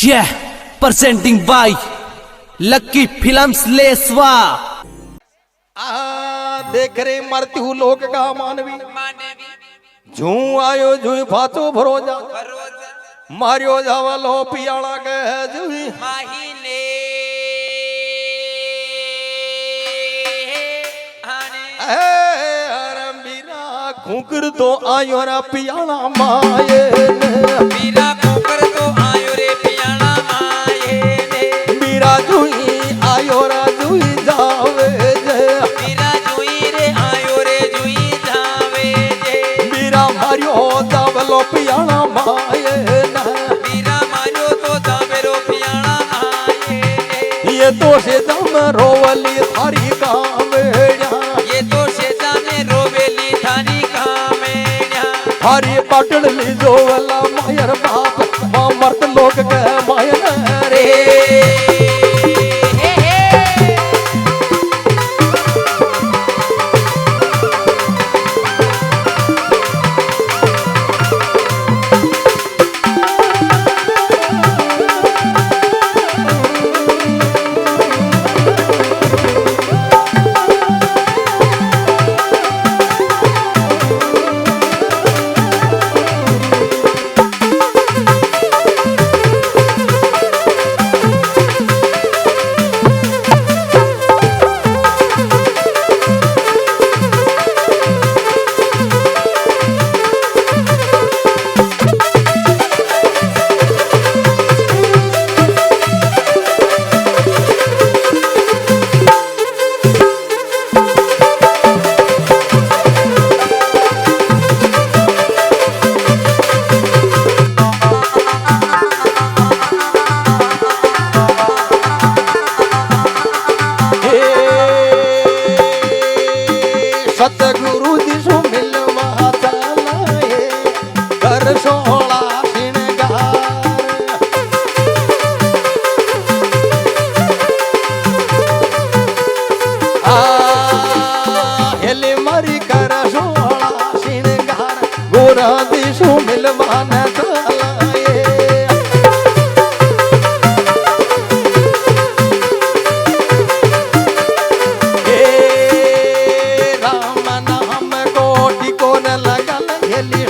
Yeah, presenting by Lucky Films लेसवा। देख रे मरती हूँ लोक का मानवी झू आयो झू फाचो भरोजा मारियो जावलो पियाला के जुई माहीने बीरा खूकर तो आयो रा पियाला माये बीरा कुकर तो आयो रे पियाला माये ने बीरा जुई आयो रा जुई जावे जे बीरा जुई रे आयो रे जुई जावे जे बीरा मारियो जावलो पियाला माये बीरा मारियो तो जावे रो पियाला माये ने ये तो से दम रोवली थारी कामेड़ा ये तो शेता में रोवेली थानी कामेण्या थारी पटड़ ली जोवला मायर बाप मां मर्द लोग के मायर रे सतगुरु दिशु मिलवा चलाए कर सोला श्रृंगार हेले मरी कर सोला श्रृंगार गोरा दिशु मिलवा न चलाए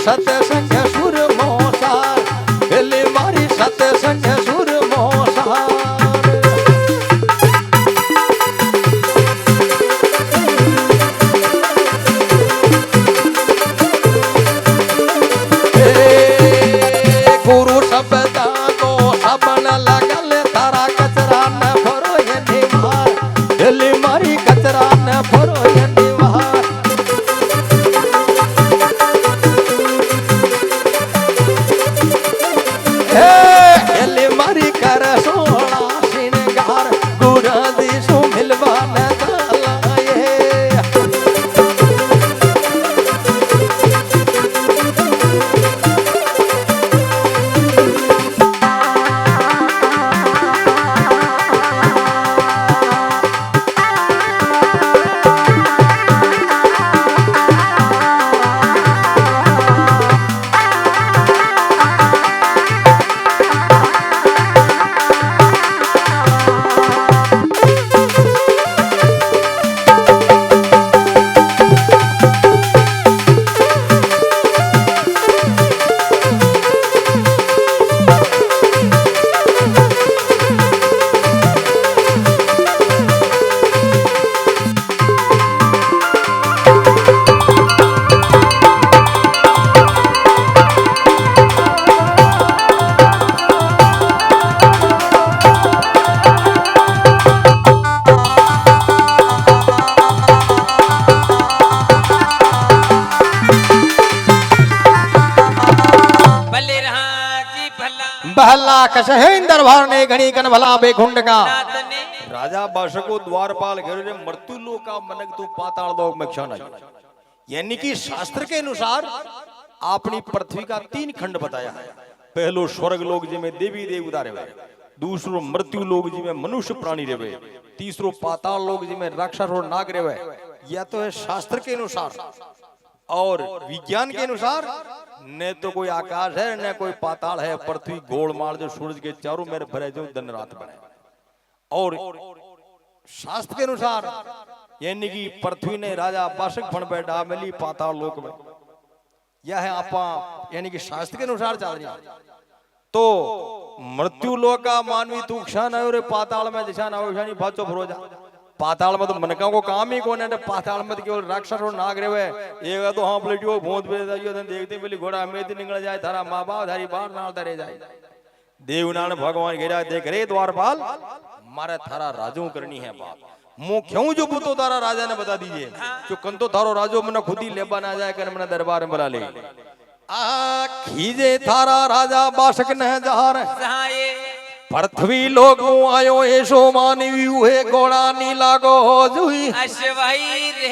सतसंग सुर मोसार हेली मारी सतसंग सुर मोसार गुरु शब्द को सबन लगल तारा कचरा न भरो ये निवार हेली मारी कचरा न भरो ये निवार हेले मारी कर सोना श्रृंगार गुरा दिशु मिलवा न चलाए भले रहा जी भला बहला कशहे दरबार ने घणी कन भला बेखुंड का नाथने राजा बादशाह द्वारपाल घेर रे मृत्यु लोक का मनक तू पाताल लोक में क्षण यानी कि शास्त्र के अनुसार अपनी पृथ्वी का 3 खंड बताया है। पहलो स्वर्ग लोक जिमें देवी देवता रहे, दूसरो मृत्यु लोक जिमें मनुष्य प्राणी रहे, तीसरो पाताल लोक जिमें राक्षस और नाग रहे। यह तो है शास्त्र के अनुसार। और विज्ञान के अनुसार न तो कोई आकाश है न कोई पाताल है, पृथ्वी गोलमाल जो सूरज के चारों मेरे भरे जो दिन रात बने। और शास्त्र के अनुसार यानी कि पृथ्वी ने राजा बाशक बन बैठा मिली पाताल लोक में। यह है आपा यानी कि शास्त्र के अनुसार चल रही। तो मृत्यु लोक का मानवी तू क्षण है और पाताल में दिशा ना हो भाचो भरोजा। पाताल में तो मनका को काम ही कौन है, पाताल में केवल राक्षस और नाग रे एक तो हाँ पलटियो भूत देखते मिली घोड़ा में निकल जाए थारा माँ बाप धारी बाहर नाल धरे जाए। देवनारायण भगवान घेरा देख रे द्वारपाल मारे थारा राजू करनी है बात मु क्यों जो पुतो तारा राजा ने बता दीजिए जो कंतो थारो राजो मने खुद ही लेबा ना जाए कर मने दरबार में बुला ले। आ खीजे थारा राजा बाशक न जार सहाये पृथ्वी लोग आयो ऐसो मानवी हुए घोड़ा नीला गो जुई अश्वही रे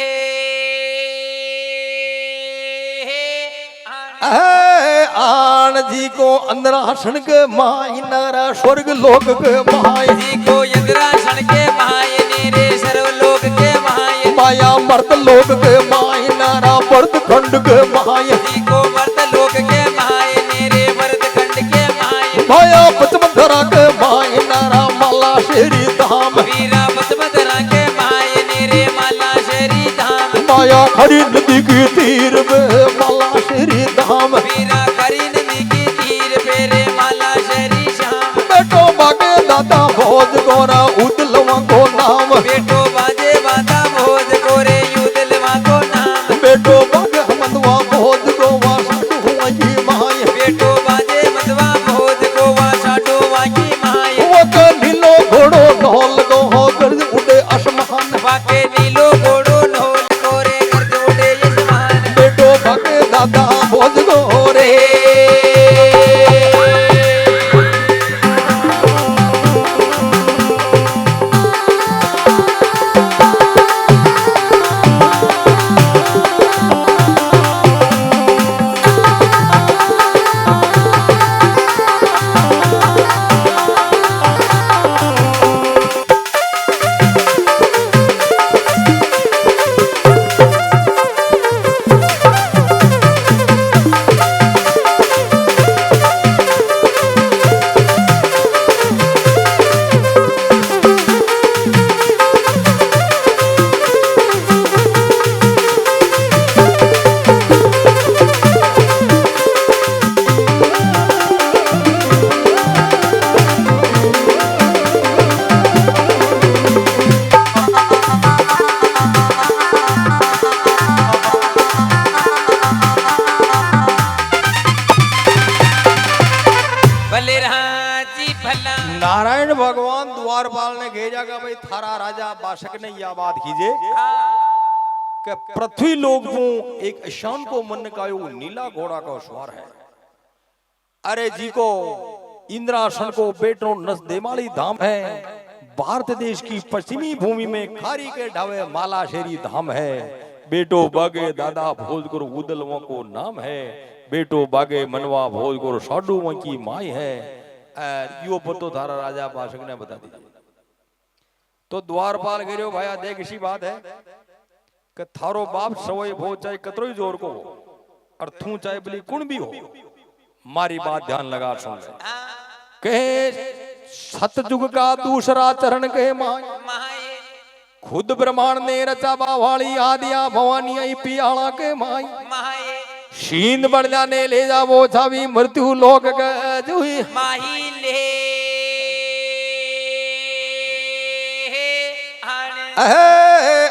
आन जी को अंदरासन के माई नारा स्वर्ग लोक के माई जी को इंद्रासन के माय रे सर्वलोक के माय माया मर्द लोक के माई नारा मर्द खंड के माई जी को मर्द लोक के माय रे मर्द खंड के माय माया पचमंधरा के माई नारा माला शेरी धाम वीरा पद्मधरा के माय रे माला शेरी धाम माया हरी नदी की तीर में माला शेरी धाम वीरा करी नदी की तीर पेरे माला शेरी श्याम बेटो बागे दादा भोज गोरा उदलवा को नाम बेटो बाजे बाता भोज गोरे युदलवा को नाम बेटो बागे हमदवा भोज गोवा साधु हुआ की माय बेटो बाजे मधवा भोज गोवा साडो वाकी माय वो के नीलो घोड़ो ढोल गो हो गर्ज उड़े आसमान वाके नीलो घोड़ो ढोल गोरे गर्ज उड़े यजमान बेटो बागे दादा भोज गोरे भले रहा जी भला नारायण भगवान द्वारपाल ने भेजा का भाई थारा राजा बाशक ने यह बात कीजिए कि पृथ्वी लोक को एक ईशान को मन का यो नीला घोड़ा का सवार है। अरे जी को इंद्रासन को बेटो नस देमाली धाम है। भारत देश की पश्चिमी भूमि में खारी के ढावे माला शेरी धाम है। बेटो बागे दादा भोज गुरु उदलवों को नाम है। बेटो बागे मनवा भोज गुरु साडू की माई है। यो पतो थारा राजा बाशक ने बता दिया। तो द्वारपाल गिरो भाया देख इसी बात है कि थारो बाप सवय भो चाहे कतरो ही जोर को हो और तू चाहे बली कुण भी हो मारी बात ध्यान लगा सुन ले। कहे सतयुग का दूसरा चरण कहे माय माए खुद ब्रह्मांड ने रचा बावाली आदिया भवानी आई पियाला के माय माए शींद बढ़ जाने ले जा वो छावी मृत्यु लोक जुई माही ले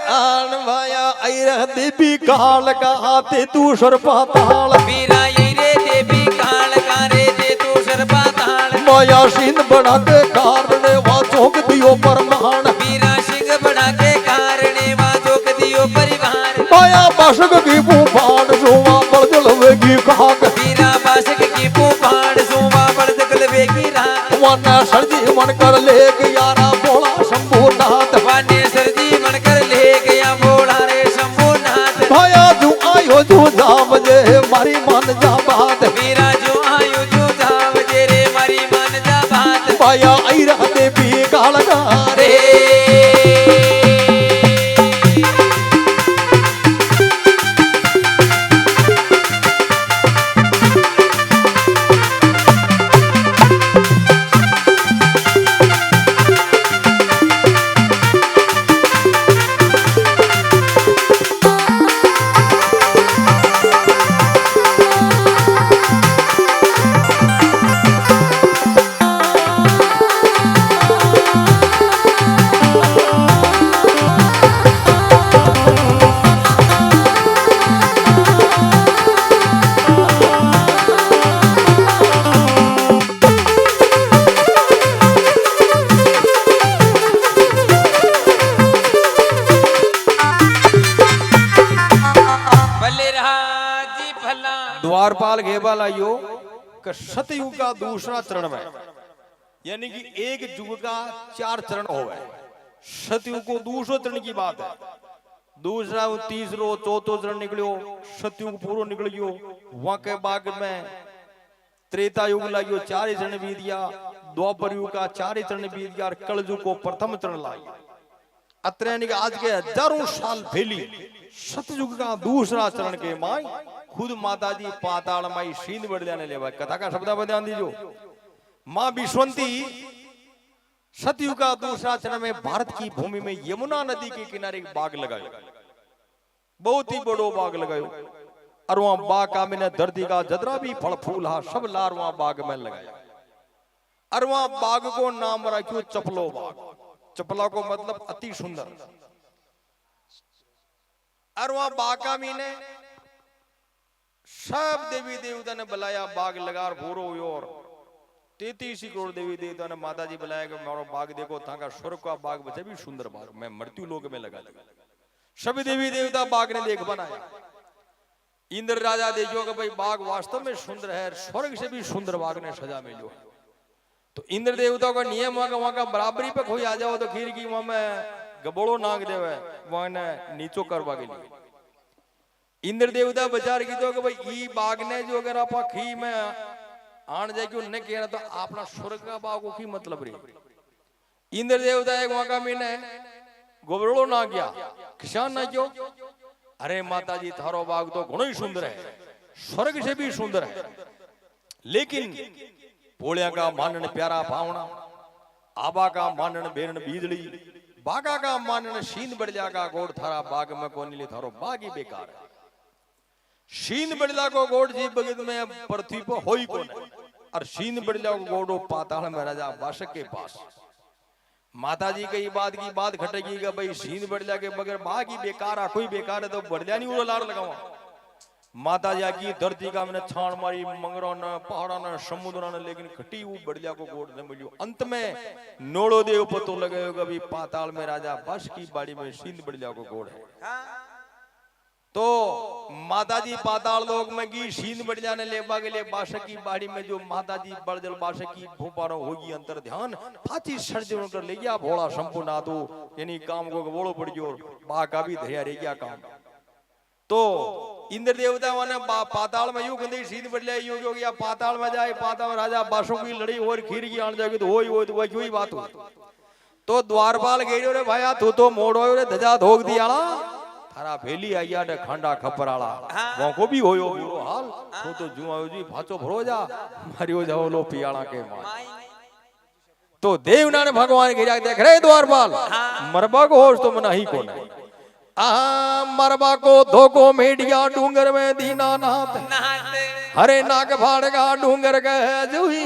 आन भाया ऐरह देवी काल का आते तू सर पाताल वीरा ये रे देवी काल कारे दे तू सर पाताल माया शींद बढ़ा के कारण वा चौक दियो परमाण वीरा सिंह बड़ा के कारणे वाजोक दियो परिवार माया बाशक की भूपान सोवा बड़ जलवेगी खाक वीरा बासक की पुपाड़ सोवा बड़द कलवेगी रात वाना सरजी मन कर ले यारा बोला शंभुनाथ वाने सरजी मन कर ले गया बोला रे शंभुनाथ भाया तू आयो तू जाम जे मारी मन जा बात वीरा जो आयु जो धाम जेरे मारी मन जा बात भाया ऐरा देवी काल रे द्वारपाल घेबा लाइयो कि सतयुग का दूसरा चरण में, यानी कि एक युग का 4 चरण होवे। सतयुग को दूसरो चरण की बात है, दूसरा तीसरो चौथो चरण निकलियो, सतयुग पूरो निकल गयो। वहां के बाद में त्रेता युग लागियो 4 ही चरण बीत गया, द्वापर युग का 4 ही चरण बीत गया, और कल युग को प्रथम चरण लागियो। अत्र यानी कि आज के हजारों साल पहली सतयुग का दूसरा चरण के माई खुद माता जी पाताल माई सींध बढ़ जाने ले। कथा का शब्द पर ध्यान दीजिए। मां विश्वंती सतयुग का दूसरा चरण में भारत की भूमि में यमुना नदी के किनारे एक बाग लगायो, बहुत ही बड़ो बाग लगायो। और वहां बाग का मैंने धरती का जतरा भी फल फूल हा सब लार वहां बाग में लगाया। और वहां बाग को नाम रखियो चपलो बाग। चपला को मतलब अति सुंदर। और वहां बाग का मैंने सब देवी देवता ने बुलाया, बाग लगा भूरो और 33 करोड़ देवी देवता ने माता जी बुलाया कि मारो बाग देखो, था का स्वर्ग का बाग बचे भी सुंदर बाग, मैं मृत्यु लोक में लगा दिया। सभी देवी देवता बाग ने देख बनाया। इंद्र राजा देखो कि भाई बाग वास्तव में सुंदर है, स्वर्ग से भी सुंदर बाग ने सजा मिलो। तो इंद्र देवता का नियम है कि वहां का बराबरी पे कोई आ जाओ तो खीर की वहां में गबोड़ो नाग देवे, वहां ने नीचो करवा के लिए। इंद्र देवता विचार की तो कि भाई ई बाग ने जो अगर आप खी में आन जाए क्यों नहीं कहना तो अपना स्वर्ग का बाग की मतलब रही। इंद्र देवता एक वहां का मीने गोबरोड़ो ना गया, किसान ना क्यों, अरे माता जी थारो बाग तो घणो ही सुंदर है, स्वर्ग से भी सुंदर है। लेकिन पोलिया का मानन प्यारा भावना, आबा का मानन बेरन बीजली, बागा का मानन सींध बढ़िया का गोड़ थारा बाग में कोनी ले, थारो बाग ही बेकार है। सींध बढ़िया को गोड़ जी बगत में पृथ्वी पर हो ही कौन, और सींध बढ़िया को गोड़ो पाताल में राजा बाशक के पास। माता जी की बात खटेगी कि भाई सींध बढ़िया के बगैर बाग ही बेकार है, कोई बेकार है तो बढ़िया नहीं वो लाड़ लगावा। माता जी की धरती का मैंने छाण मारी, मंगरों ने पहाड़ों ने समुद्रों ने, लेकिन खटी वो बढ़िया को गोड़ न मिलियो। अंत में नोड़ो देव पतो लगे कभी पाताल में राजा बस की बाड़ी में सींध बढ़िया को गोड़ है। तो माता जी पाताल लोक में की सींध बढ़िया ने लेबा के लिए बाशक की बाड़ी में जो माता जी बड़जल बाशक की भूपारो होगी अंतर ध्यान फाची सर्जन कर ले गया भोला संपूर्ण आदो, यानी काम को बोलो पड़ गयो, बा का भी धैर्य रह गया काम। तो इंद्र देवता ने पाताल में यूं गंदी सीध बढ़िया यूं हो गया, पाताल में जाए, पाताल में राजा बाशों की लड़ी और खीर की आन जाएगी तो वही बात हो। तो द्वारपाल गेड़ो रे भाया तू तो मोड़ो रे धजा धोक दिया थारा भेली आया ने खांडा खपराला वो को भी होयो बुरो हाल तो जुआयो जी भाचो भरो जा मारियो जाओ लो पियाला के मार। तो देवना ने भगवान के देख रे द्वारपाल मरबा को होश तो मना ही को नहीं, मरबा को धोको मेडिया डूंगर में दीनानाथ, हरे नाग फाड़गा डूंगर कह जुई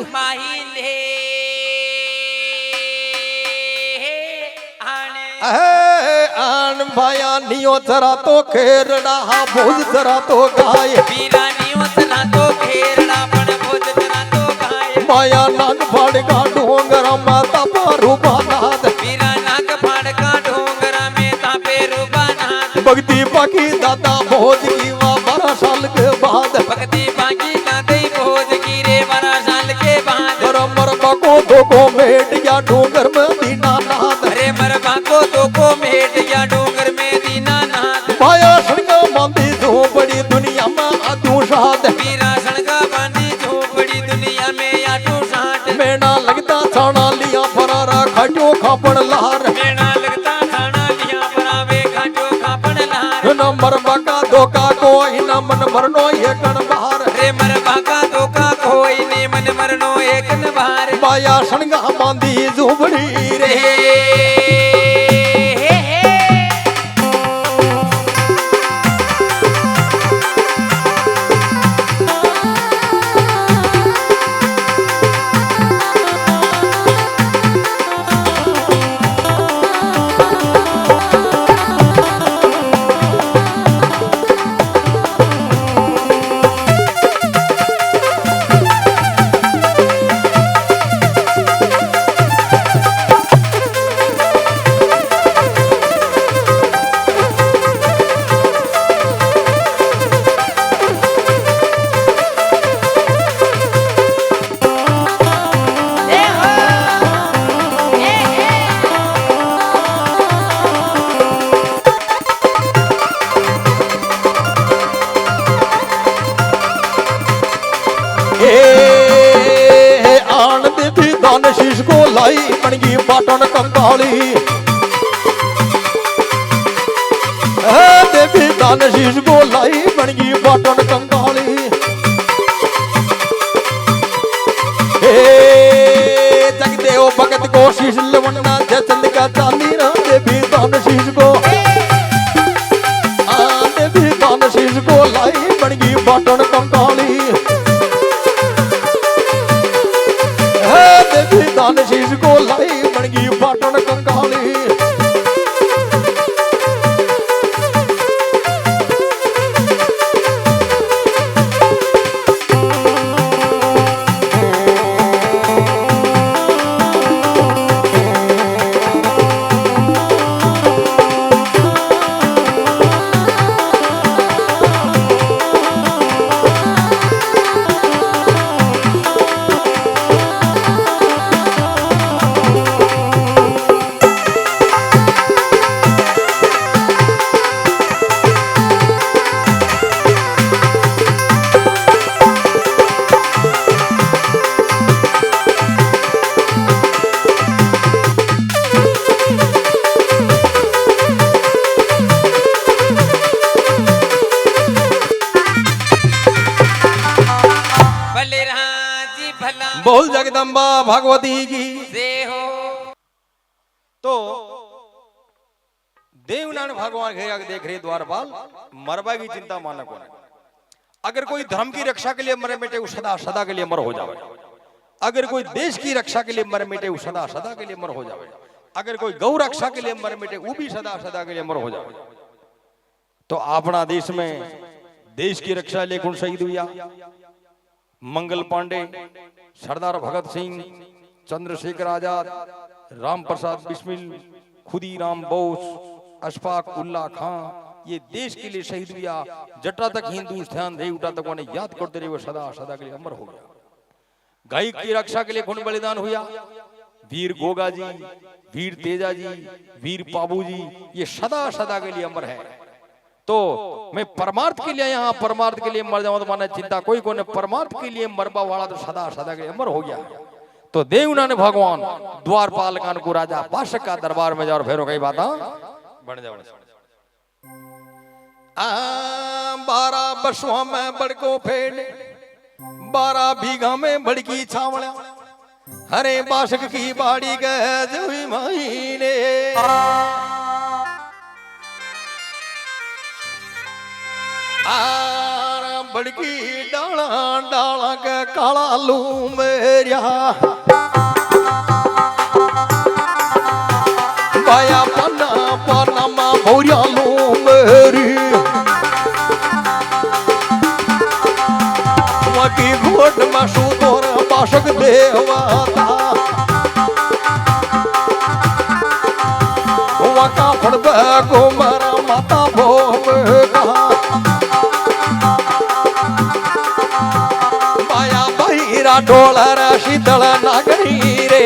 आन भाया नियो जरा तो खेरड़ा भोज जरा तो गाय, वीरा नियो जरा तो खेरड़ा पण भोज जरा तो गाय, माया नाग फाड़गा डूंगर माता रूपानाथ, वीरा नाग फाड़गा डूंगर में तापे रूपानाथ, भक्ति बाकी दादा भोज की 12 साल के बाद, भक्ति बाकी दादा भोज की रे 12 साल के बाद, मरबा को धोको मेडिया डूंगर में दीनानाथ, अरे मरबा को धोको मेडिया डूंगर में दीनानाथ, माया सड़का बांधी झोपड़ी दुनिया में आदू साथ, वीरा सड़का बांधी झोपड़ी दुनिया में आदू साथ, मेना लगता छाना लिया फरारा खाटो खापड़ लहार, मेना लगता छाना लिया फरावे खाटो खापड़ लहार, न मरबा का धोखा कोई न मन मरनो ये कण बाहर, अरे मरबा का धोखा कोई ने मन मरनो एक न बाहर, माया सड़का बांधी झोपड़ी रे लाई बन गई बाटन कंकाली। देवी दान शीश को लाई बन गई बाटन कंकाली। जगदेव भगत को शीश लवन्ना जयचंद का चांदी ना देवी दान शीश को। देवी दान शीश को लाई बन गई बाटन कंकाली। देवी दान शीश को लाई बन गई बाटन कंकाली। बोल जगदम्बा भगवती की जय हो। तो देवनारायण भगवान घेरा देख रहे द्वारपाल मरबा की चिंता माना कौन। अगर कोई धर्म की रक्षा के लिए मरे मिटे वो सदा सदा के लिए मर हो जावे। अगर कोई देश की रक्षा के लिए मर मिटे वो सदा सदा के लिए मर हो जावे। अगर कोई गौ रक्षा के लिए मर मिटे वो भी सदा सदा के लिए मर हो जावे। तो अपना देश में देश की रक्षा लिए कौन शहीद हुआ? मंगल पांडे, सरदार भगत सिंह, चंद्रशेखर आजाद, राम प्रसाद बिस्मिल, खुदीराम बोस, अशफाक उल्ला खां, ये देश के लिए शहीद हुआ। जटा तक हिंदुस्तान रही उठा तक उन्हें याद करते रहे वो सदा सदा के लिए अमर हो गया। गाय की रक्षा के लिए कौन बलिदान हुआ? वीर गोगा जी, वीर तेजा जी, वीर पाबू जी, ये सदा सदा के लिए अमर है। तो मैं परमार्थ के लिए यहाँ परमार्थ के लिए मर जाऊं तो माने चिंता कोई को ने परमार्थ के लिए मरबा वाला तो सदा सदा के लिए अमर हो गया। तो देवनारायण भगवान द्वारपाल कान को राजा पाशक का दरबार में जाओ फेरो कई बात बन जाओ। 12 बसुआ में बड़को फेड़, 12 बीघा में बड़की छावड़ा, हरे बाशक की बाड़ी गए जुई महीने। बड़की डाला डाला के काला लू मेरिया, बाया पन्ना पन्ना मा भौरिया लू मेरी। वकी घोट में सुतोर बाशक देवता, वका फड़बे को मारा माता भोगा। ढोलर शीतल नागरी रे,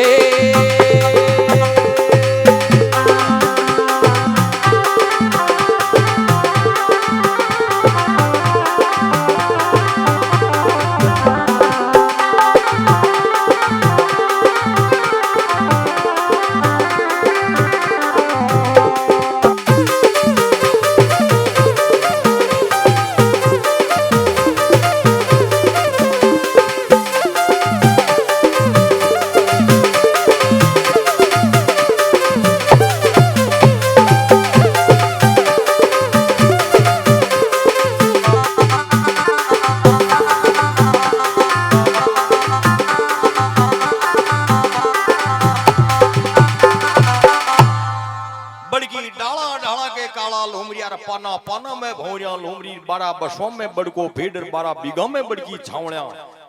पाना पाना में भौरिया लोमरी, 12 बसों में बड़को फेडर, 12 बीघा में बड़की छावड़िया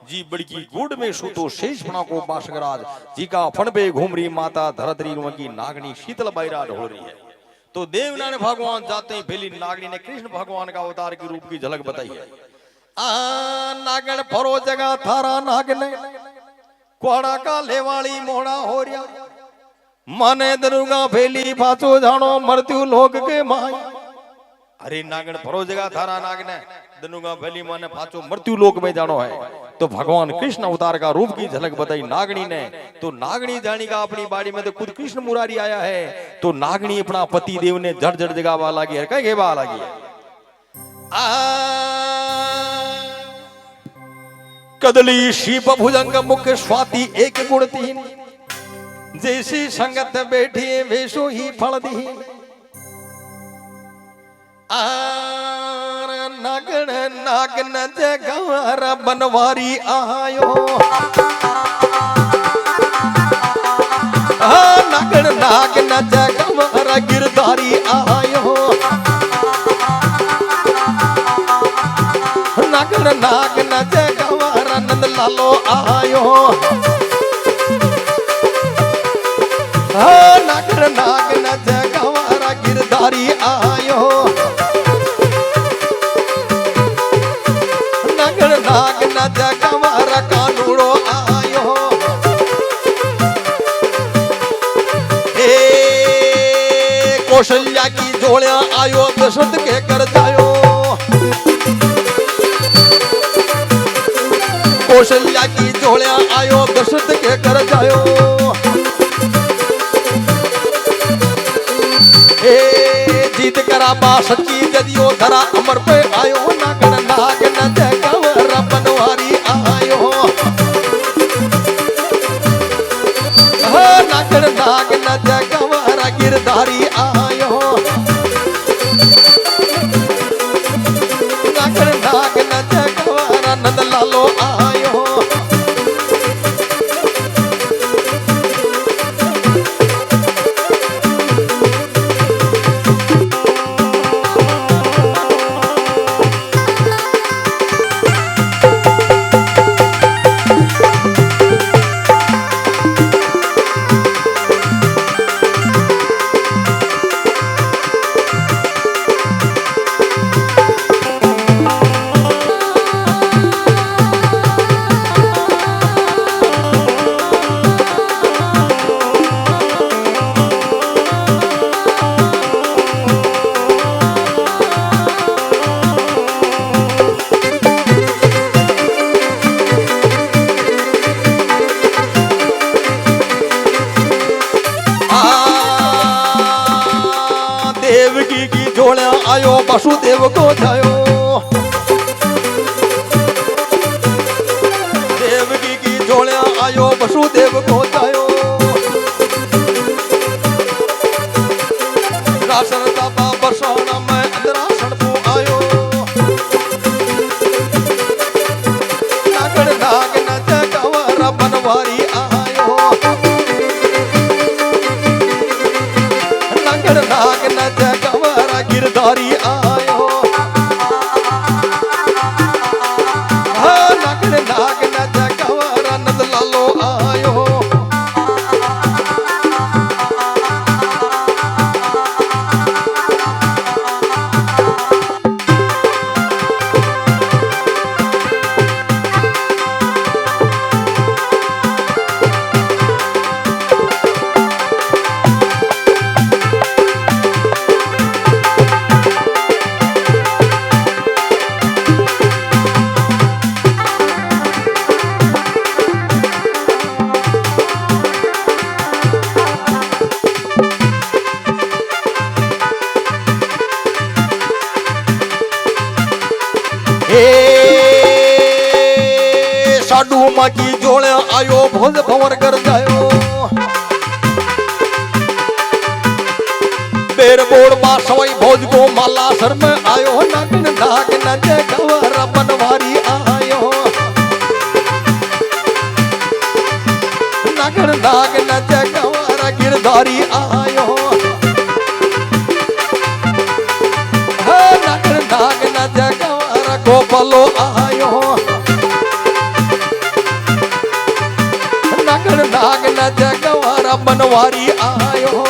जी, बड़की गुड़ में सुतो शेष फणा को बाशगराज जी का फणबे घूमरी माता धरतरी की नागनी शीतल बैरा ढोल रही है। तो देवनारायण भगवान जाते ही पहली नागनी ने कृष्ण भगवान का अवतार के रूप की झलक बताई है। नागन फरो जगह थारा नागने कोड़ा का लेवाली मोड़ा हो रिया, माने दरुगा फेली फाचो जानो मृत्यु लोक के माई। अरे नागन फरो जगह थारा नागने दनुगा भली माने पाचो मृत्यु लोक में जानो है। तो भगवान कृष्ण अवतार का रूप की झलक बताई नागणी ने। तो नागणी जानी का अपनी बाड़ी में तो खुद कृष्ण मुरारी आया है। तो नागणी अपना पति देव ने जड़ जड़ जगह लागी है, कहीं घेवा लागी है। कदली शीप भुजंग मुख स्वाति एक गुण तीन, जैसी संगत बैठी वैसो ही फल दी। नागण नागन जगवार बनवारी आयो, नागण नागन जगवार गिरधारी आयो, नागण नागन जगवार नंद लालो आयो, नागण नागन जगवार गिरधारी आयो, नाग न जगवार कानूड़ो आयो। कौशल्या की जोड़िया आयो दशरथ के कर जायो, कौशल्या की जोड़िया आयो दशरथ के कर जायो। जीत करा बा सच्ची जदियो धरा अमर पे आयो, नागन नाग न जगवार बनवारी आयो, नागन नाग न जगवार गिरधारी आयो, नागन नाग न जगवार नंद लालो आयो। देवकी की जोड़िया आयो वसुदेव को जायो, देवकी की जोड़िया आयो वसुदेव को जायो। राशन दाता बरसाना में अंदरासन को आयो, नागण नाग न जगवार बनवारी आयो, नागण नाग न जगवार गिरधारी आयो, नागण नाग न जगवार नंद लालो आयो। साडू माँ की जोड़े आयो भोज भंवर कर जायो, बेर बोड़ बा सवाई भोज को माला सर में आयो, नागन नाग न जगवार बनवारी आयो, नागन नाग न जगवार गिरधारी आयो, नागन नाग न जगवार गोपालो आयो, नागन नाग न जगवार बनवारी आयो।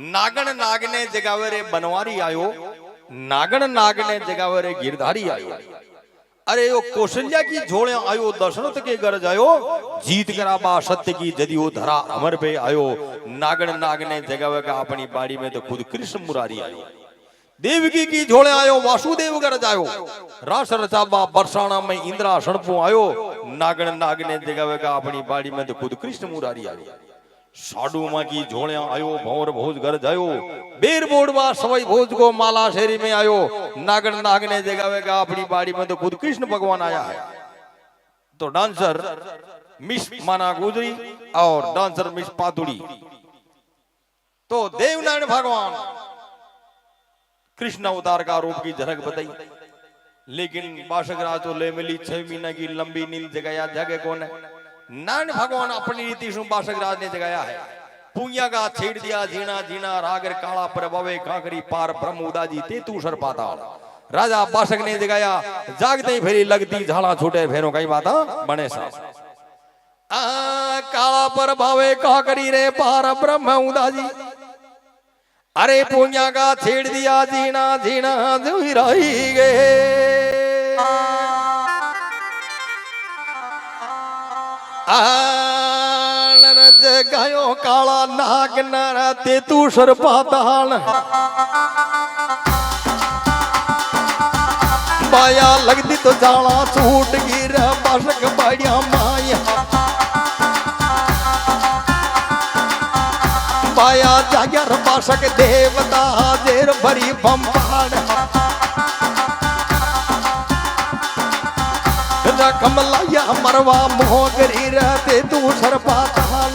नागण नागने जगावे रे बनवारी आयो, नागण नागने जगावे रे गिरधारी आयो। अरे यो कौशल्या की झोले आयो, दशरथ के घर जायो, जीत कराबा सत्य की जदियो धरा अमर पे आयो। नागण नागने जगावे का अपनी बाड़ी में तो खुद कृष्ण मुरारी आयो। देवकी की झोले आयो, वासुदेव घर जायो, रास रचाबा बरसाना में इंद्रासन पो आयो। नागण नागने जगावे का अपनी बाड़ी में तो खुद कृष्ण मुरारी आयो। साडू मां की झोले आयो, भंवर भोज घर जायो, बेर बोड़वा सवई भोज को माला शेरी में आयो। नागण नागने जगावेगा अपनी बाड़ी में तो खुद कृष्ण भगवान आया है। तो डांसर मिस माना गुजरी और डांसर मिस पातुड़ी। तो देवनारायण भगवान कृष्ण अवतार का रूप की झलक बताई, लेकिन बाशक राज तो ले मिली 6 महीने की लंबी नींद जगाया जगह कौन है? नारायण भगवान अपनी रीति से बाशक राज ने जगाया है। पुइया का छेड़ दिया जीना जीना, रागर काला प्रभवे कांकरी पार ब्रह्म उदाजी ते तू सर पाताल। राजा बाशक ने जगाया, जागते ही फेरी लगती झाड़ा छूटे फेरों कई बात बने सा। काला प्रभवे कांकरी रे पार ब्रह्म उदाजी। अरे पुइया का छेड़ दिया जीना जीना जो ही रही गए। जगायो काला नाग नरते तू सर पाताल। बाया लगती तो जाला छूट गिर बाशक बाड़िया माया। बाया जागर बाशक देवता देर भरी बम्बाड़। कमलाया मरवा मोगरी रहते तू सर पाताल।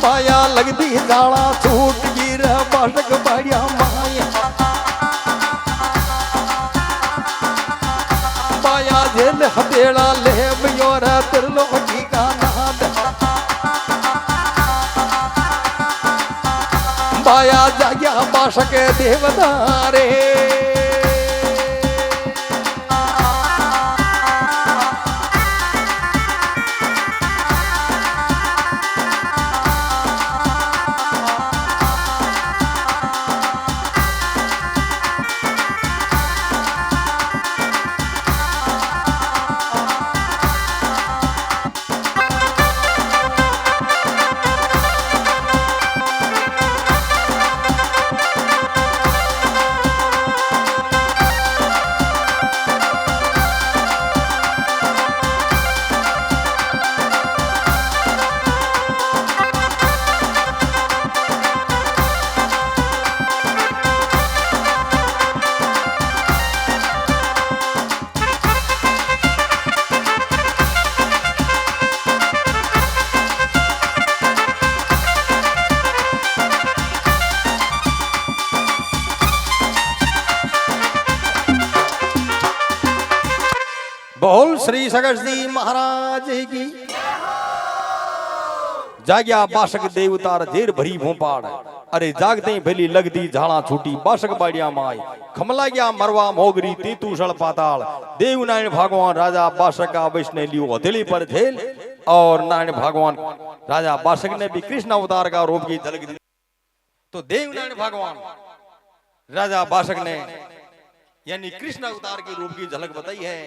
बाया लगती जाला छूट गिर बाशक बाड़िया माया। बाया जेल हथेड़ा ले ब्योर त्रिलोकी का नाद। बाया जाया बाशक देवता रे। बोल श्री सगर्षि महाराज की। जाग्या बाशक देवतार जेर भरी भोपाड़। अरे जागते ही भली लगती झाड़ा छूटी बाशक बाड़िया माई। खमला गया मरवा मोगरी तेतू सड़ पाताल। देवनारायण भगवान राजा बाशक का वैष्णव लियो हथेली पर झेल। और नारायण भगवान राजा बाशक ने भी कृष्ण अवतार का रूप की झलक दी। तो देवनारायण भगवान राजा बाशक ने यानी कृष्ण अवतार की रूप की झलक बताई है।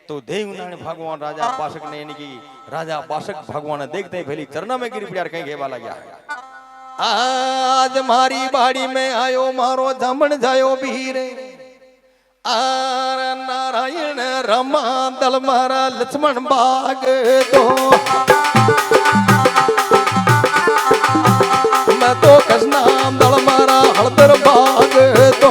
तो देवनारायण भगवान राजा बाशक ने यानी कि राजा बाशक भगवान देखते ही पहली चरणा में गिर पड़ा कहीं वाला गया है। आज मारी बाड़ी में आयो मारो जमन जायो बीरे। आर नारायण रमा दल मारा लक्ष्मण बाग तो। मैं तो कृष्णा दल मारा हलदर बाग तो।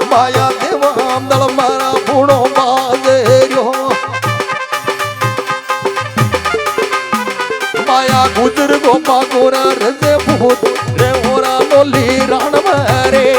माया देवाम दल मारा बूढ़ो बाजेरो। माया गुजर गोपा गोरा रजे भूत रे ओरा लोली राण मरे।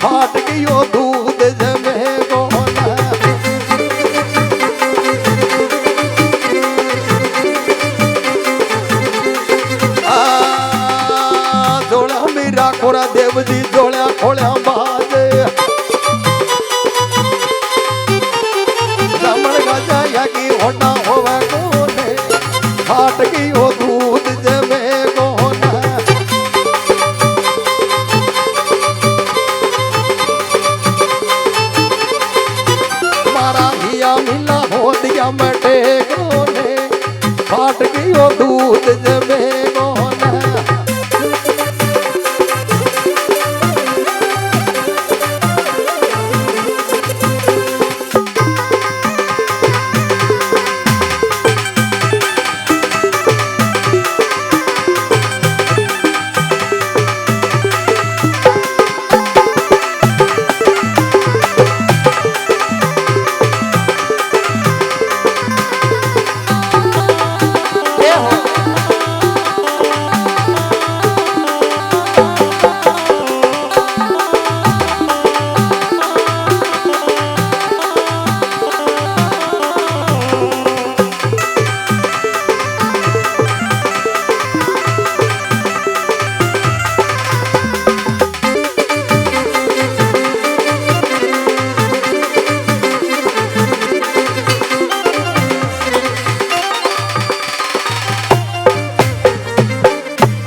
फाट गयो दूध जमे गोना जोड़ा मेरा खोरा देव जी जोड़ा खोड़ा बाजे रमण गजा यागी होना होवे कोने फाट गयो दूध जमे गोना मारा हिया मिला हो दिया मटे गोने फाट गयो दूध जमे गोना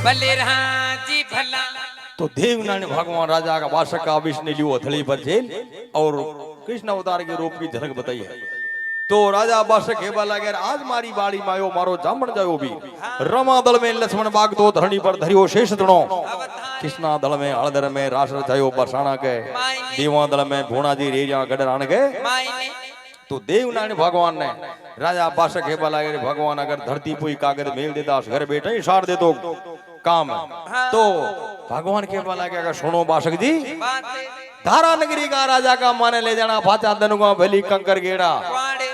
भले रहा जी भला। तो देवनारायण भगवान राजा का बादशाह का विष ने लियो हथेली पर जेल और कृष्ण अवतार के रूप की झलक बताई है। तो राजा बादशाह के बाला गैर आज मारी बाड़ी मायो मारो जामण जायो भी रमा दल में लक्ष्मण बाग तो धरणी पर धरियो शेष तणो कृष्णा दल में हलदर में रास रचायो बरसाना के देवा दल में भोणा जी रेरिया गडर आन गए। मायने तो देवनारायण भगवान ने राजा बादशाह के बाला गैर भगवान अगर धरती पुई कागज मेल देता घर बैठे ही सार दे तो काम है। तो भगवान के बाला के अगर सुनो बादशाह जी बात है धारा नगरी का राजा का माने ले जाना फाचा दनुगा भली कंकर गेड़ा। वाड़े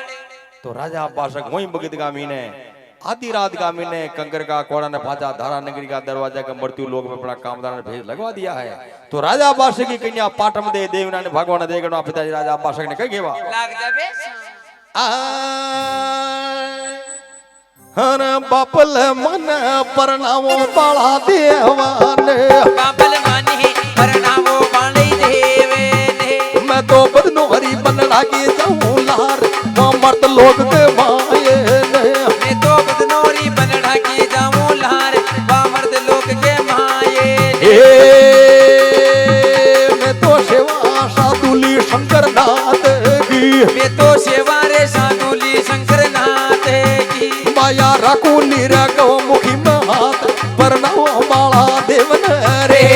तो राजा बादशाह वही भगत गामी ने आधी रात गामी ने कंकर का कोड़ा ने फाचा धारा नगरी का दरवाजा का मृत्यु लोग में अपना कामदार ने भेज लगवा दिया है। तो राजा बादशाह की कन्या पाटम दे देवनारायण भगवान दे गणा पिताजी राजा बादशाह ने कह गेवा लाग जाबे हर बापल मन परनामो बाला देवाने बाबल माने परनामो बाणे देवे ने मैं तो बदनो हरी बनड़ा के जाऊं लार वहाँ मर्द लोग के माये ने मैं तो बदनोरी बनड़ा के जाऊं लार वा मर्द लोग के माये मैं तो सेवा साधुली शंकर नाथ की मैं तो सेवा रे साधुली शंकर नाथ की माया रखू नीरा गो मुखी में हाथ परनामो बाला देवन रे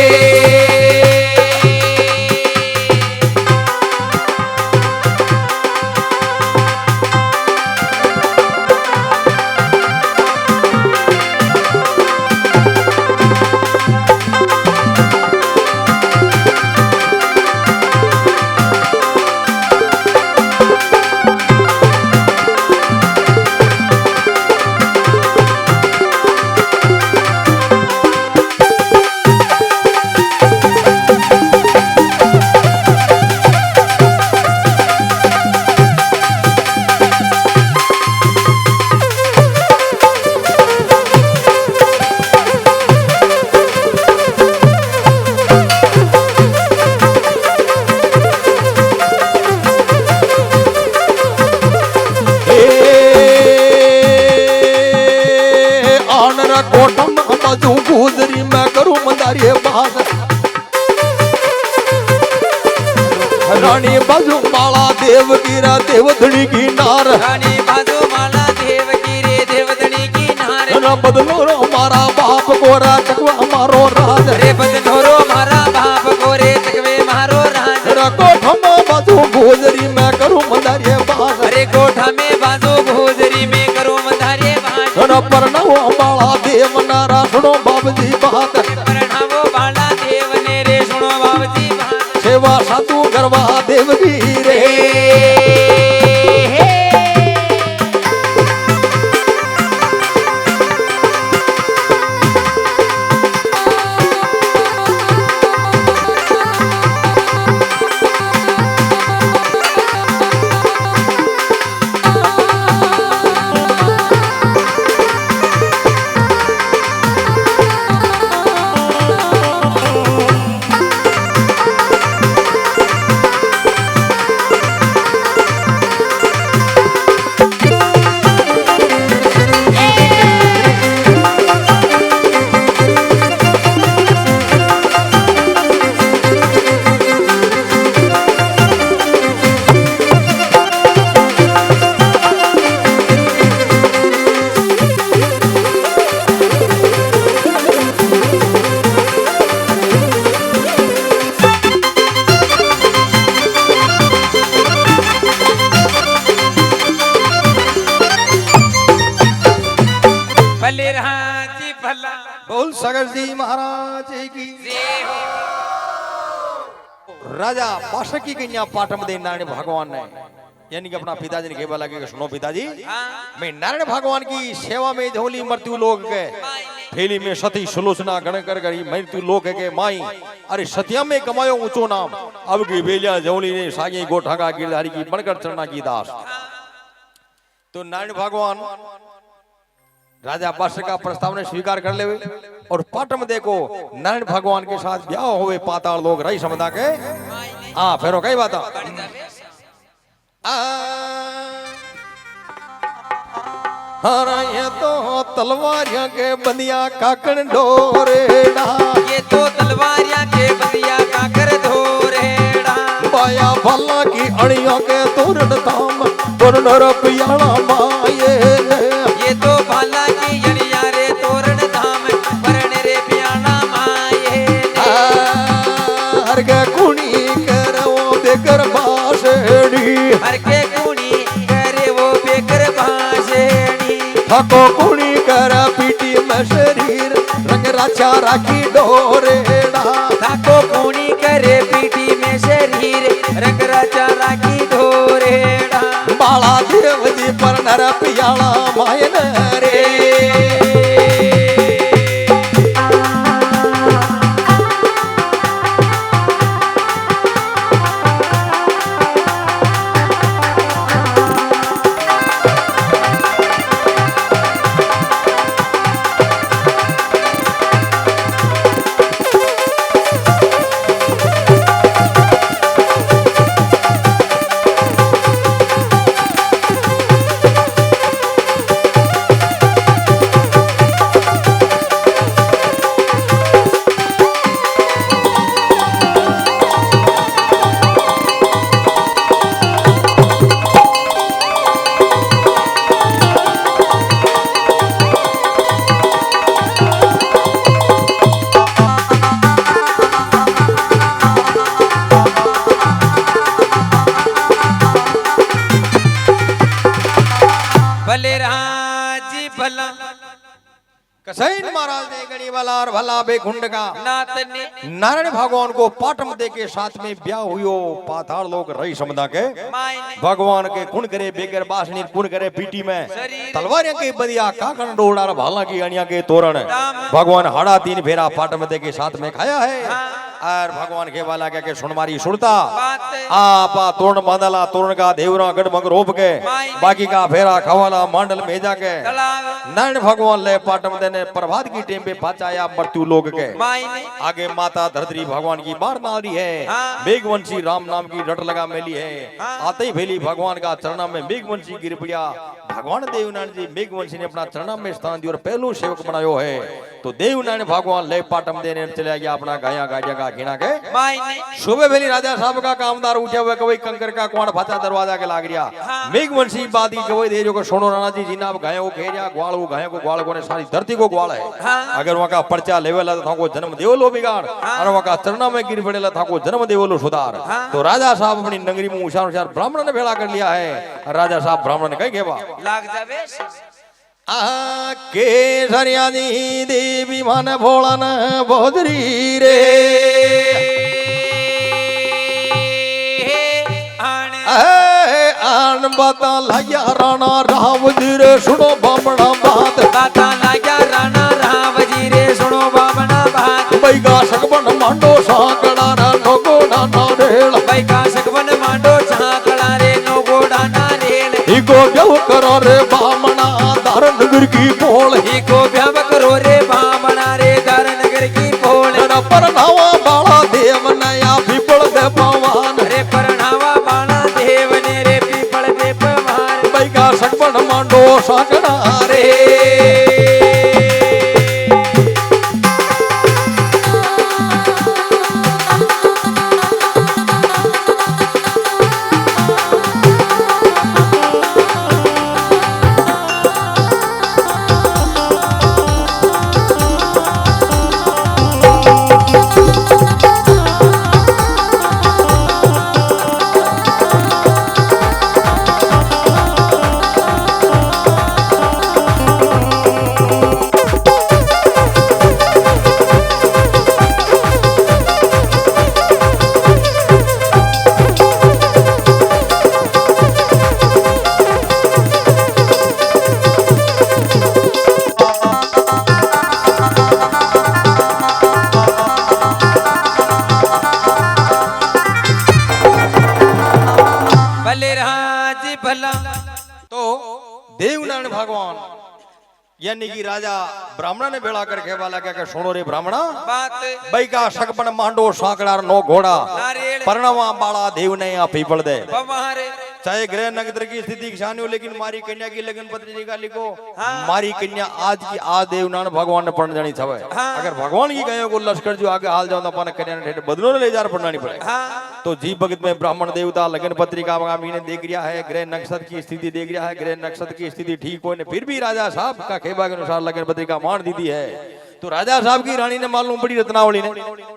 कोटम बाजू गुजरी मैं करूं मंदारी बाग रानी बाजू माला देव गिरा देवधनी की नार रानी बाजू माला देव की रे देवधनी की नार न बदलो रो हमारा बाप गोरा चकवा हमारो राज रे बदनोरो मारा बाप गोरे तकवे मारो राज कोटम बाजू गुजरी मैं करूं मंदारी बाग अरे कोठा में बाजू भोजरी में करो मंदारे बाज न परनाओ माला देव नारा सुनो बाबजी बात परणावो बाला देव ने रे सुनो बाबजी बात सेवा साधु गरबा देव की रे सगर जी महाराज की राजा बादशाह की कन्या पाटम दे नारायण भगवान ने यानी कि अपना पिताजी ने कहवा लगे कि सुनो पिताजी मैं नारायण भगवान की सेवा में झोली मृत्यु लोग के थैली में सती सुलोचना गण कर गई मृत्यु लोग के माई अरे सत्या में कमायो ऊंचो नाम अब की बेलिया झोली ने सागी गोठागा गिरधारी की बनकर चरना की दास। तो नारायण भगवान राजा बादशाह का प्रस्ताव ने स्वीकार कर ले और पाटम देखो नारायण भगवान के साथ ब्याह हुए पाताल लोग रही समझा के हाँ फिर कई बात ये तो तलवारियां के बंदिया काकन ढोरेड़ा ये तो तलवारियां के बंदिया काकर ढोरेड़ा पाया भला की अड़ियों के तोरण धाम तोरण पियाणा माये ये तो भला की अड़िया रे तोरण धाम परण रे पियाणा माये हर के कुणी करे वो बेकर बासेड़ी हर के कुणी करे वो बेकर भाषेड़ी थको कुणी करे पीटी में शरीर रंग राचा राखी डोरेड़ा थको कुणी करे पीटी में शरीर रंग राचा राखी ढोरेड़ा बाला देव जी पर नर पियाला मायन रे भले राजी भला कसैन महाराज ने गणी वाला और भला बेखुंड का नाथ ने नारायण भगवान को पाटम दे के साथ में ब्याह हुयो पाताल लोग रही समझा के माई ने भगवान के कुण करे बेगर बासनी कुण करे पीटी में तलवारियां के बदिया काकन डोड़ा भाला की अणिया के तोरण भगवान हाड़ा तीन फेरा पाटम दे के साथ में खाया है और भगवान के वाला के सुनमारी सुनता आपा तोरण बांधला तोरण का देवरा गढ़ रोप के बाकी का फेरा खवाला मंडल में जाके नारायण भगवान ले पाटम देने प्रभात की टेम पे पहुंचाया मृत्यु लोग के माई ने आगे माता धरती भगवान की बार नारी है मेघवंशी राम नाम की रट लगा मेली है आते ही भेली भगवान का चरणा में मेघवंशी गिर पड़िया भगवान देवनारायण जी मेघवंशी ने अपना चरणा में स्थान दिया और पहलू सेवक बनायो है तो देवनारायण भगवान ले पाटम देने चले गया अपना गाया गाया का घिना के माई ने सुबह भेली राजा साहब का कामदार उठे हुए कवई कंकर का कुआं भाचा दरवाजा के लाग रिया मेघवंशी बादी कवई दे जो को सोनो राणा जी जिनाब गायों को घेरिया ग्वाल को गायों को ग्वाल को ने सारी धरती को ग्वाल है अगर वहां का पर्चा लेवल था को जन्म देवलो बिगाड़ और वहां का चरणा में गिर पड़ेला था को जन्म देवलो सुधार तो राजा साहब अपनी नगरी में उछार उछार ब्राह्मण ने भेड़ा कर लिया है राजा साहब ब्राह्मण ने कह केवा लाग जावे केसरिया देवी मन भोलन बोधरी रे आन बता लाया राणा राव जी रे सुनो बामणा बात बाता लाया राणा राव जी रे सुनो बामणा बात बैगा सकबन मांडो साकड़ा रा नोगोड़ा नारेल बैगा सकबन मांडो साकड़ा रे नोगोड़ा नारेल इको ब्याह करो रे बामणा दारनगर की पोल इको ब्याह करो रे बामणा रे दारनगर की पोल परनावा बाला देव नया पीपल दे पवान रे परनावा बाला देव ने रे पीपल दे पवान बैगा सकबन मांडो साकड़ा रे भला तो देवनारायण भगवान यानी कि राजा ब्राह्मण ने बेड़ा कर कहवाला क्या सुनो रे ब्राह्मणा बात बई का शकपन मांडो सांकड़ा नो घोड़ा नारियल परनवा बाड़ा देव ने यहाँ पीपल दे बवारे चाहे गृह नगर की स्थिति किसान हो लेकिन मारी कन्या की लगन पत्री निकाली को मारी कन्या आज की आज देवनारायण भगवान ने पढ़ जानी छवे अगर भगवान की गयों को लश्कर जो आगे हाल जाओ तो अपन कन्या ने बदलो ले जा पढ़नी पड़े तो जी भगत में ब्राह्मण देवता लगन पत्रिका ने देख रिया है ग्रह नक्षत्र की स्थिति देख रिया है ग्रह नक्षत्र की स्थिति ठीक हो फिर भी राजा साहब का खेबा के अनुसार लगन पत्रिका मान दी थी है तो राजा साहब की रानी ने मालूम पड़ी रत्नावली ने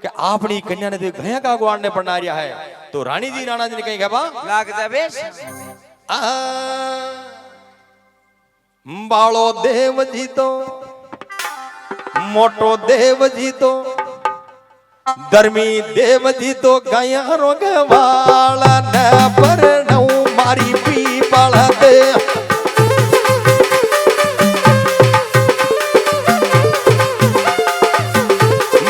कि आपनी कन्या ने गया का गुआड़ ने पढ़ना रिया है तो रानी जी राणा जी ने कहीं कहा लाग दबेश बालो देव जी तो मोटो देव जी तो धर्मी देव जी तो गया रोग वाला न पर नौ मारी पी पड़ा दे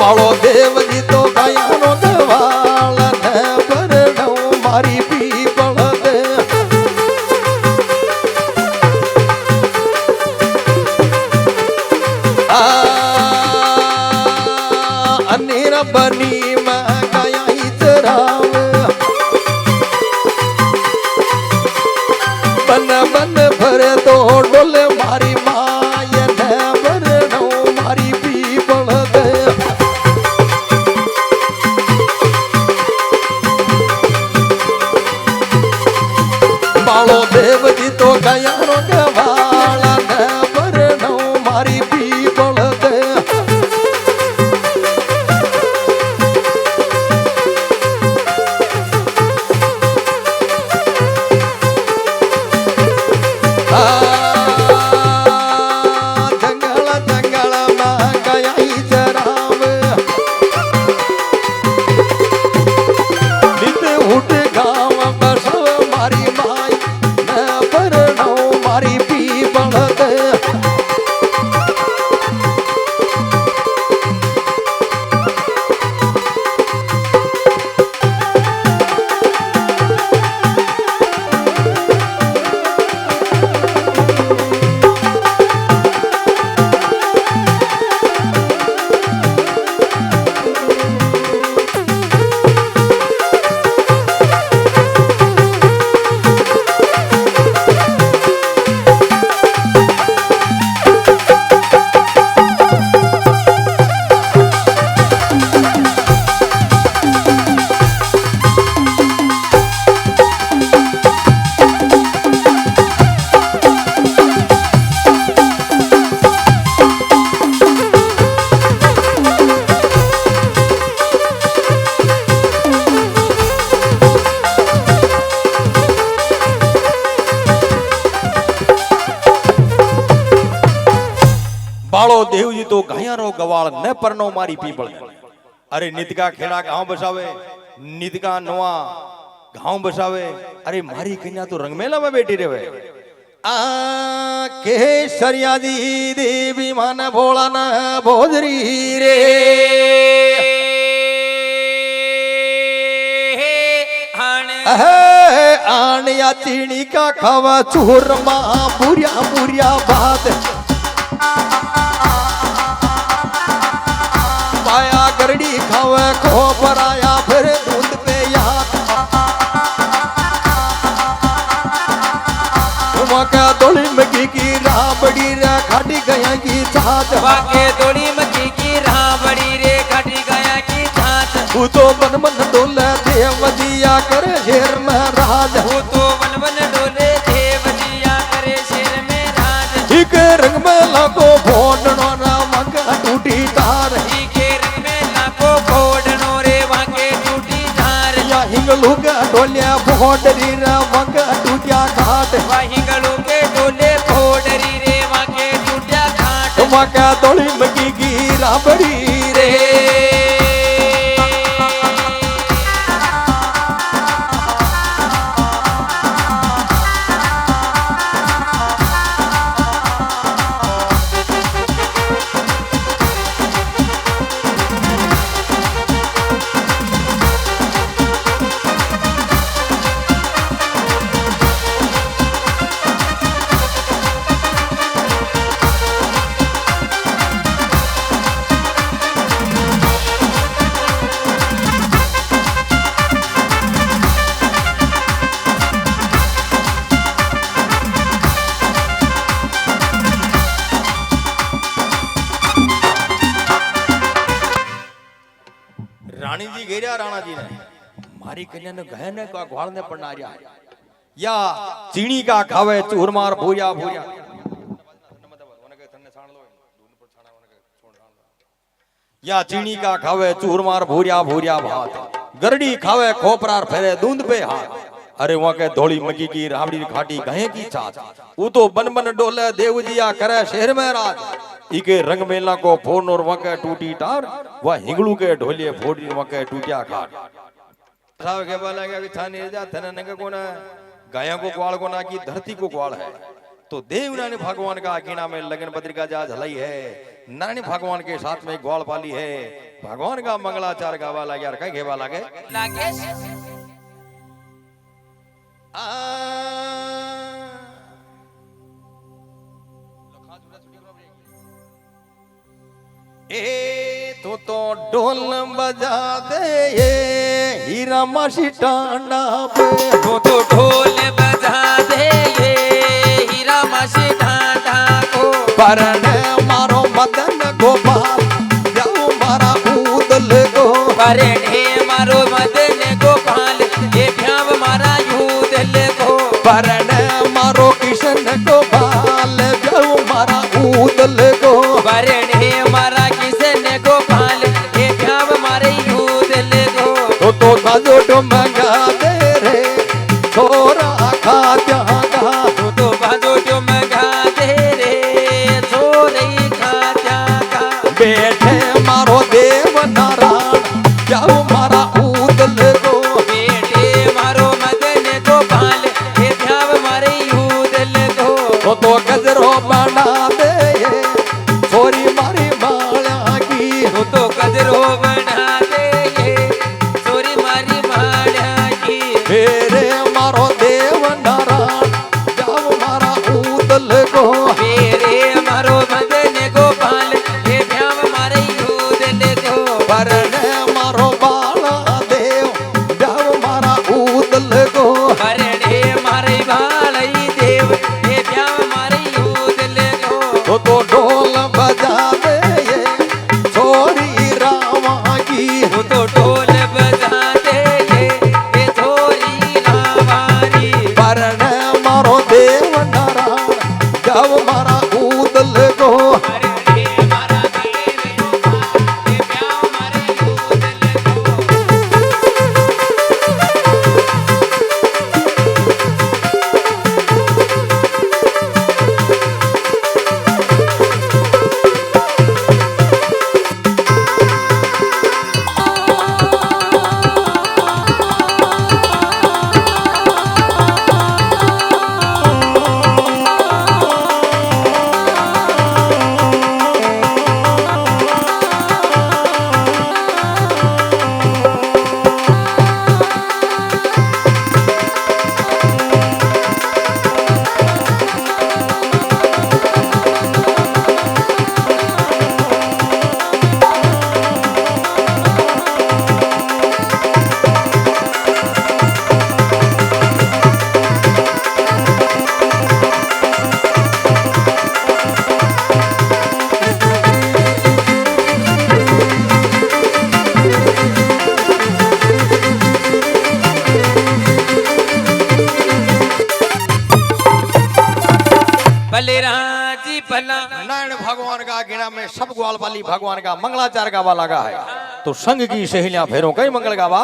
बालो देव जी तो गया रोग वाला न पर नौ मारी पी पड़ा दे अनेरा बनी मैं गया ही चराव बन बन भर दो डोले मारी माय न भर नो मारी पी बल दे बालो देव जी तो गया रोग वाला न भर नो मारी पी बल दे जंगल जंगल में गया ही चराव नित उठ गाँव बसव मारी माई न पर नो मारी पी बल दे बालो देव जी तो घायारो गवाल न परनो मारी पीपल अरे नित का खेड़ा गांव बसावे नित का नवा गांव बसावे अरे मारी कन्या तो रंगमेला में बैठी रहे आ केसरिया जी देवी मान भोला न भोजरी रे आनिया चीनी का खावा चूरमा बुरिया बुरिया बात पाया गरड़ी खावे खो पराया फिर दूध पे याद मका दोली मगी की राबड़ी रे खाटी गया की छात वाके दोड़ी मकी की राबड़ी रे खाटी गया की छात तू तो मन मन डोले देव दिया करे शेर में राज वो तो वन वन डोले देव दिया करे शेर में राज एक रंग में लगो भोंडनो ना मका टूटी तार के रंग में लाखों फोड़नो रे वाके टूटी धार या हिंगलू का डोलिया भोंडरी रे मका टूटिया घाट हिंगलू के डोले फोड़री रे वाके टूटिया घाट मका दोली मगी की राबड़ी रे मारी कन्या ने गहन का ग्वाल ने पड़ना रहा या चीनी का खावे चूरमार भूरिया भूरिया या चीनी का खावे चूरमार भूरिया भूरिया भात गरडी खावे खोपरार फेरे दूंद पे हाथ अरे वहां के धोली मगी की राबड़ी खाटी गहे की चाच वो तो बन बन डोले देवजिया करे शहर में राज इके रंग मेला को फोन और वहां के टूटी टार वह हिंगलू के ढोलिए फोड़ी वहां के टूटिया खाट साहब के बोला कि थाने जा थने ने कोना गायों को ग्वाल कोना की धरती को ग्वाल है तो देवना ने भगवान का आकीना में लगन पत्रिका जा झलाई है नानी भगवान के साथ में ग्वाल पाली है भगवान का मंगलाचार गावा लागे यार कहीं घेवा लागे ए तो ढोल बजा दे ये हीरा मासी टांडा पे तो ढोल बजा दे ये हीरा मासी टांडा को परने मारो मदन गोपाल जाओ मारा उदल को परने मारो मदन गोपाल ये भ्याव मारा यूदल को परने मारो किशन गोपाल जाओ मारा उदल को परने मारा किशन गोपाल ये भ्याव मारे यूदल को तो बाजो मंगा दे रे छोरा खा जहाँ का तो बाजो जो मंगा दे रे छोरी खा जागा बैठे मारो देव नारायण जाओ मारा उदल को बेटे मारो मदन गोपाल ये भ्याव मारे यूदल को तो गजरो बना दे छोरी मारी माला की तो गजरो बना दे ये छोरी मारी माड़ा की फेरे मारो देव नारायण जाओ मारा उदल को मेरे मारो मदन गोपाल ये भ्याव मारे यूदल को परने मारो बाला देव जाओ मारा उदल को परणे मारे भालई देव ये भ्याव मारे यूदल को तो ढोल बजा दे छोरी रामा की तो ढोल बजा दे ये छोरी रावारी परने मारो देव नारायण जाओ मारा उदल को परणे मारा देव गोपाल ये भ्याव मारे यूदल बलिराजी भला नारायण भगवान का गिना में सब ग्वाल पाली भगवान का मंगलाचार गावा लगा है तो संग की सहेलियां फेरों कई मंगल गावा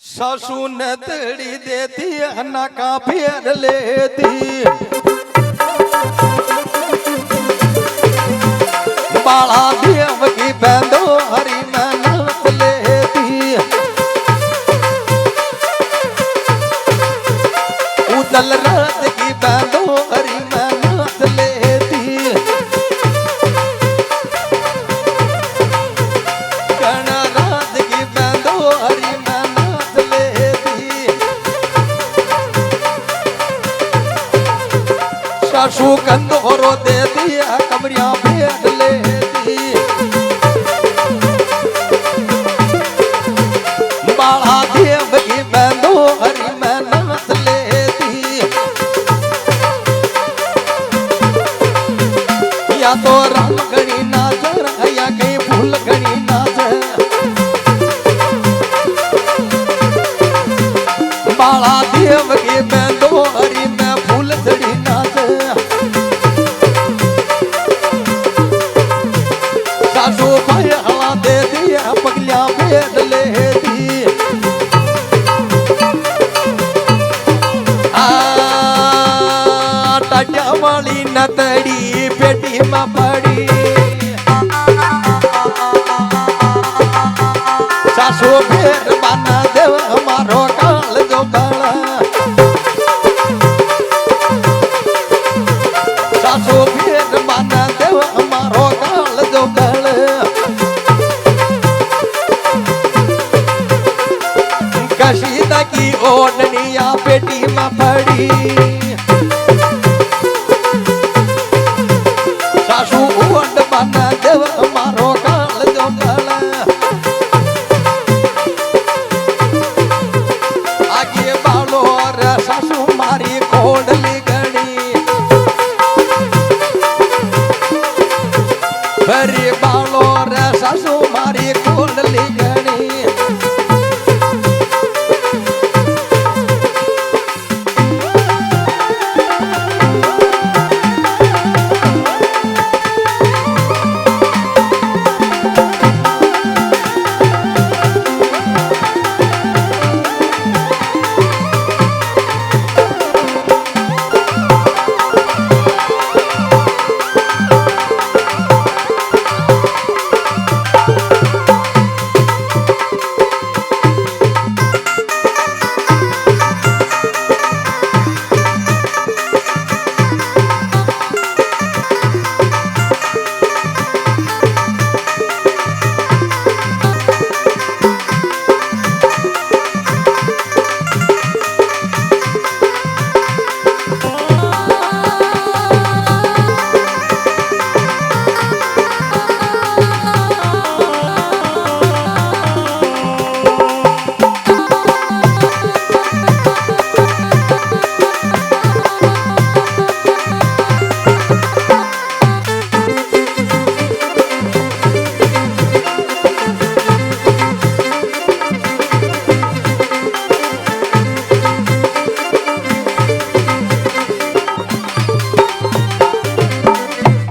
सासू ने तेड़ी देती हन्ना का फेर लेती बाला देव की बैंदो हरी मेहनत लेती उदल रात की बैंदो हरी मेहनत लेती गण रात की बैंदो हरी मेहनत लेती सासू कंदोरो दे दिया कमरिया फेर लेती नतड़ी पेटी में पड़ी सासू फेर बना देव मारो काल जो काला सासू फेर बना देव मारो काल जो काला कशीदा की ओढ़निया पेटी में पड़ी सासू ओढ़ बना देव मारो काल जो काला आगे बालो और सासू मारी कोडली गणी भरी बालो और सासू मारी कोडली गणी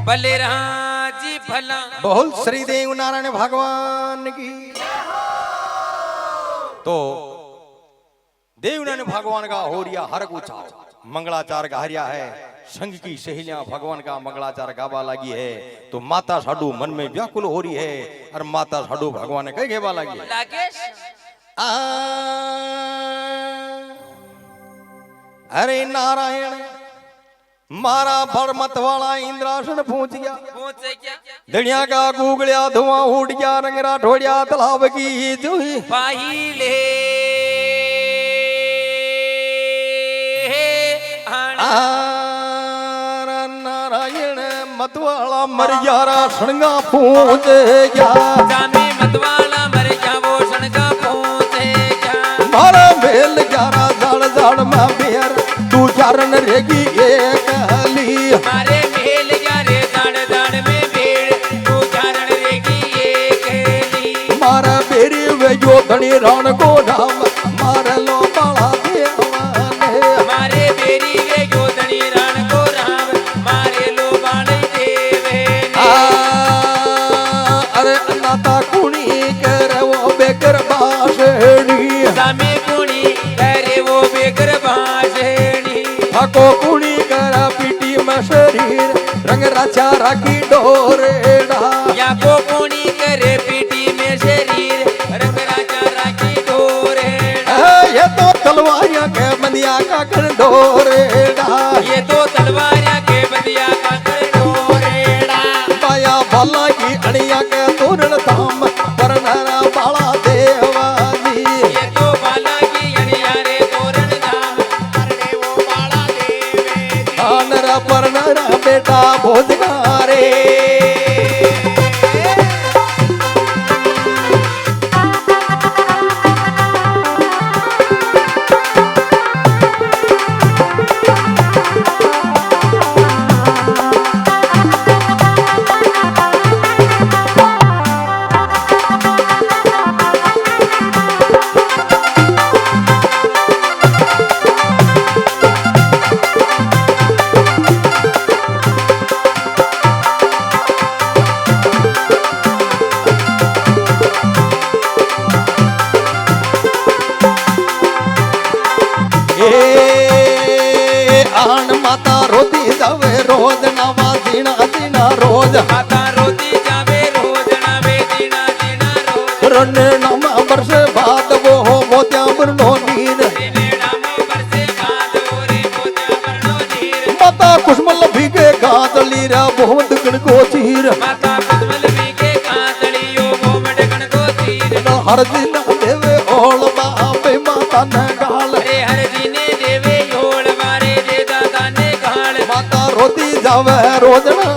भले रहा जी भला बोल श्री देव नारायण भगवान की। तो देव नारायण भगवान का हो रिया हर कुछ मंगलाचार गा रिया है। संघ की सहेलियां भगवान का मंगलाचार गावा लगी है तो माता साडू मन में व्याकुल हो रही है और माता साडू भगवान कह गेवा लगी है। लाकेश अरे नारायण मारा भरमत वाला इंद्रासन पहुंच गया पहुंचे क्या दनिया का गूगलिया धुआं उड़ गया रंगरा ढोड़िया तालाब की जोही पाहिले नारायण मतवाला मर गया सणगा पहुंच गया जामे मतवाला मर गया वो सणगा पहुंचे क्या मारा बेल ग्यारह जाड़ जाड़ में बेर तू चारण रेगी एक हली मारे मेल यारे दाड़ दाड़ में भेड़ तू चारण रेगी एक हेली मारा बेरी वे जो धनी रान को नाम मार लो बाला देवाने मारे बेरी वे गोदनी रण को राम मारे लो बाणे देवे अरे अन्नाता कुणी कर वो बेकर बासड़ी सामे कुणी करे वो बेकर बासड़ी हको कुणी कर पीटी में शरीर रंग राचा राखी डोरेड़ा या को कुणी करे पीटी में शरीर रंग राजा राखी डोरे ये तो तलवारियां के बंदिया का कर डोरेड़ा ये तो तलवारियां के बंदिया का कर डोरेड़ा माया भला की अड़िया के तोरण धाम पर नरा बाला देवानी ये तो बाला की अड़िया रे तोरण धाम करने वो बाला देवे नरा पर नरा बेटा भोजगारे जावे रोज नावा जीना जीना रोज माता रोती जावे रोज नावे जीना जीना रोज रने नाम वर्ष बाद वो हो मोत्या बरनो नीर माता कुसमल भीगे कातली रा बहुत गण को चीर माता कुसमल भीगे कातलियो बहुत गण को चीर हर दिन देवे ओल बाबे माता ने गाल हर दिन देवे ओल बारे दे दादा ने गाल माता रोती जावे रोजना